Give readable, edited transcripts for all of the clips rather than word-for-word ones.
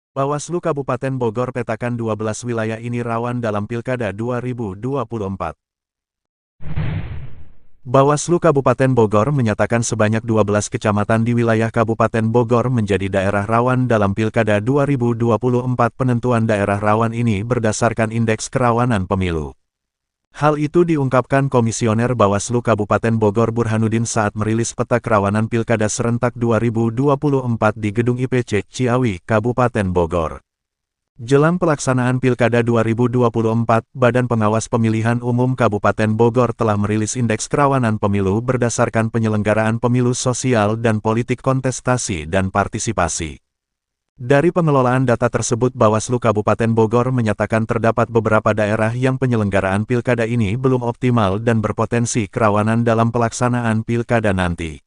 Bawaslu Kabupaten Bogor petakan 12 wilayah ini rawan dalam Pilkada 2024. Bawaslu Kabupaten Bogor menyatakan sebanyak 12 kecamatan di wilayah Kabupaten Bogor menjadi daerah rawan dalam Pilkada 2024. Penentuan daerah rawan ini berdasarkan Indeks Kerawanan Pemilu. Hal itu diungkapkan Komisioner Bawaslu Kabupaten Bogor Burhanuddin saat merilis peta kerawanan Pilkada Serentak 2024 di Gedung IPC Ciawi, Kabupaten Bogor. Jelang pelaksanaan Pilkada 2024, Badan Pengawas Pemilihan Umum Kabupaten Bogor telah merilis Indeks Kerawanan Pemilu berdasarkan penyelenggaraan pemilu sosial dan politik kontestasi dan partisipasi. Dari pengelolaan data tersebut, Bawaslu Kabupaten Bogor menyatakan terdapat beberapa daerah yang penyelenggaraan pilkada ini belum optimal dan berpotensi kerawanan dalam pelaksanaan pilkada nanti.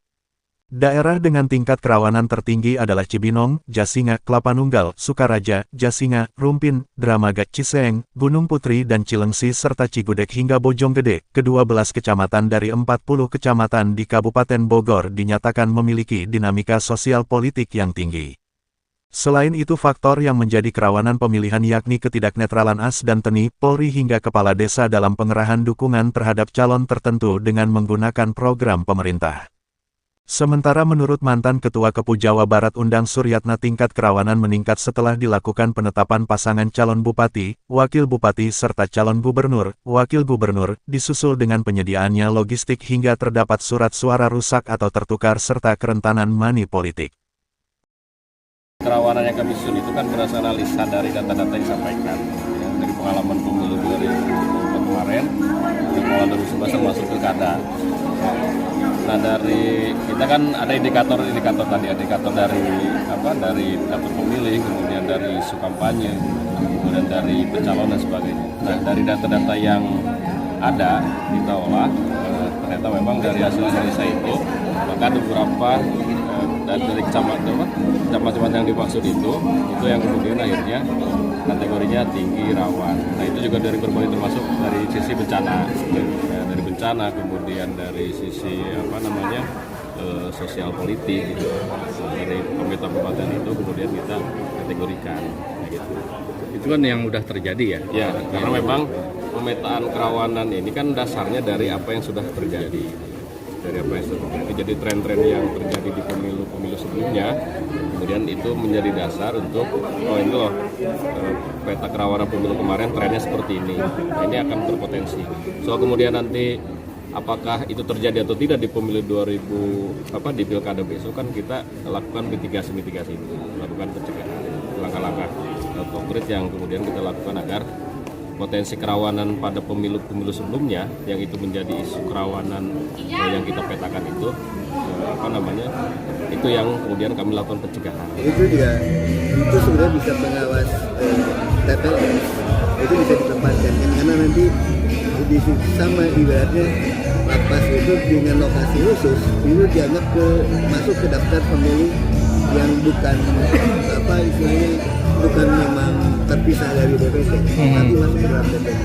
Daerah dengan tingkat kerawanan tertinggi adalah Cibinong, Jasinga, Kelapa Nunggal, Sukaraja, Jasinga, Rumpin, Dramaga, Ciseeng, Gunung Putri dan Cilengsi serta Cigudeg hingga Bojonggede. Ke-12 kecamatan dari 40 kecamatan di Kabupaten Bogor dinyatakan memiliki dinamika sosial politik yang tinggi. Selain itu, faktor yang menjadi kerawanan pemilihan yakni ketidaknetralan AS dan TNI, Polri hingga kepala desa dalam pengerahan dukungan terhadap calon tertentu dengan menggunakan program pemerintah. Sementara menurut mantan Ketua KPU Jawa Barat Undang Suryatna, tingkat kerawanan meningkat setelah dilakukan penetapan pasangan calon bupati, wakil bupati serta calon gubernur, wakil gubernur, disusul dengan penyediaannya logistik hingga terdapat surat suara rusak atau tertukar serta kerentanan money politik. Kerawanan yang kami susun itu kan berdasarkan analisa dari data-data yang disampaikan dari pengalaman pemilu 2024 kemarin, yang awal 2011 termasuk pilkada. Nah, dari kita kan ada indikator tadi, indikator dari daftar pemilih, kemudian dari isu kampanye, kemudian dari pencalon dan sebagainya. Nah, dari data-data yang ada kita olah, ternyata memang dari hasil analisa itu maka ada beberapa dari kecamatan yang dimaksud itu yang kemudian akhirnya kategorinya tinggi rawan. Nah, itu juga dari berbagai, termasuk dari sisi bencana, dari bencana, kemudian dari sisi sosial politik gitu. Dari pemerintah kabupaten itu kemudian kita kategorikan gitu. Itu kan yang udah terjadi ya? Ya, karena memang pemetaan kerawanan ini kan dasarnya dari apa yang sudah terjadi. Jadi tren-tren yang terjadi di pemilu sebelumnya, kemudian itu menjadi dasar untuk peta kerawanan pemilu kemarin trennya seperti ini. Nah, ini akan berpotensi. Soal kemudian nanti apakah itu terjadi atau tidak di pemilu di pilkada besok, kan kita lakukan mitigasi itu, lakukan pencegahan, langkah-langkah konkret yang kemudian kita lakukan agar potensi kerawanan pada pemilu sebelumnya yang itu menjadi isu kerawanan yang kita petakan itu itu yang kemudian kami lakukan pencegahan. Itu sebenarnya bisa pengawas TPS itu bisa ditempatkan karena nanti sama ibaratnya lapas itu dengan lokasi khusus itu dianggap masuk ke daftar pemilih yang bukan bukan memang terpisah dari DPT, tapi masuk ke dalam DPT.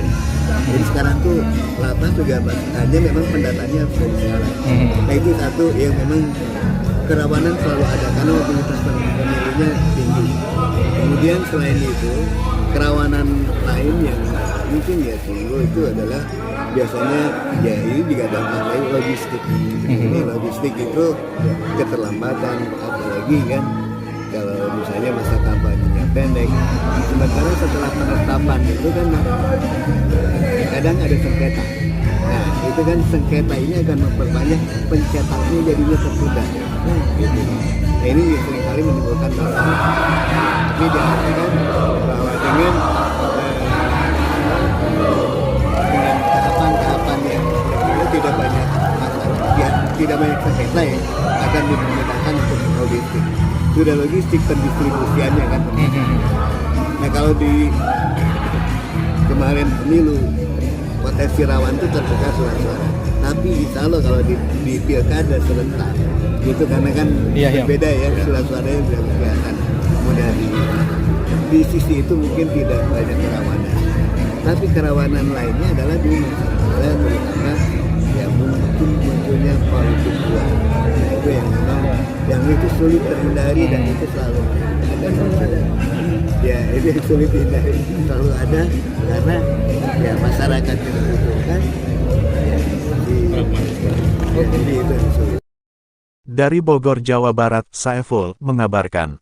Jadi sekarang tuh lapas juga hanya memang pendataannya dari sekarang. Nah, itu satu yang memang kerawanan selalu ada karena mobilitas pemilihnya tinggi. Kemudian selain itu kerawanan lain yang mungkin ya timbul itu adalah biasanya ini juga dampak lain logistik. Logistik itu keterlambatan, apalagi kan kalau misalnya masa kampanyenya pendek. Sementara setelah penetapan itu kan kadang ada sengketa. Nah, itu kan sengketa ini akan memperbanyak pencetaknya jadinya tertunda. Gitu. Nah, ini seringkali menimbulkan masalah. Tapi diharapkan bahwa dengan tahapan-tahapan yang tidak banyak masalah, tidak banyak sengketa ya, akan dimudahkan untuk logistik. Sudah logistik pendistribusiannya kan. Nah, kalau di kemarin pemilu potensi rawan itu terbuka suara-suara. Tapi insya Allah kalau di pilkada serentak itu karena kan berbeda ya, suara-suaranya sudah kelihatan mudah di sisi itu mungkin tidak banyak kerawanan. Tapi kerawanan lainnya adalah di masalah terutama ya mungkin munculnya politik uang. Nah, itu yang memang yang itu sulit terhindari dan itu selalu ada. yang sulit dihindari, selalu ada karena ya masyarakat yang membutuhkan ya, jadi itu yang sulit. Dari Bogor, Jawa Barat, Saiful mengabarkan.